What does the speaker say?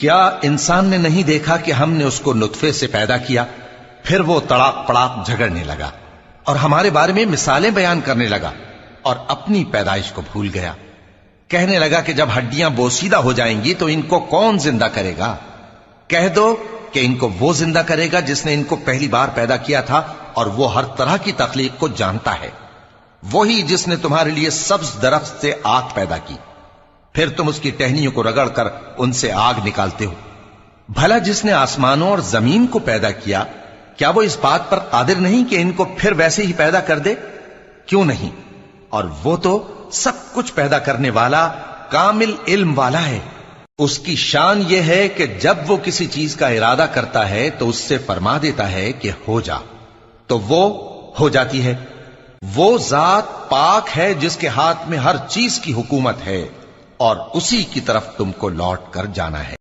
کیا انسان نے نہیں دیکھا کہ ہم نے اس کو نطفے سے پیدا کیا، پھر وہ تڑاک پڑاک جھگڑنے لگا اور ہمارے بارے میں مثالیں بیان کرنے لگا اور اپنی پیدائش کو بھول گیا۔ کہنے لگا کہ جب ہڈیاں بوسیدہ ہو جائیں گی تو ان کو کون زندہ کرے گا؟ کہہ دو کہ ان کو وہ زندہ کرے گا جس نے ان کو پہلی بار پیدا کیا تھا، اور وہ ہر طرح کی تخلیق کو جانتا ہے۔ وہی جس نے تمہارے لیے سبز درخت سے آگ پیدا کی، پھر تم اس کی ٹہنیوں کو رگڑ کر ان سے آگ نکالتے ہو۔ بھلا جس نے آسمانوں اور زمین کو پیدا کیا، کیا وہ اس بات پر قادر نہیں کہ ان کو پھر ویسے ہی پیدا کر دے؟ کیوں نہیں؟ اور وہ تو سب کچھ پیدا کرنے والا، کامل علم والا ہے۔ اس کی شان یہ ہے کہ جب وہ کسی چیز کا ارادہ کرتا ہے تو اس سے فرما دیتا ہے کہ ہو جا، تو وہ ہو جاتی ہے۔ وہ ذات پاک ہے جس کے ہاتھ میں ہر چیز کی حکومت ہے، اور اسی کی طرف تم کو لوٹ کر جانا ہے۔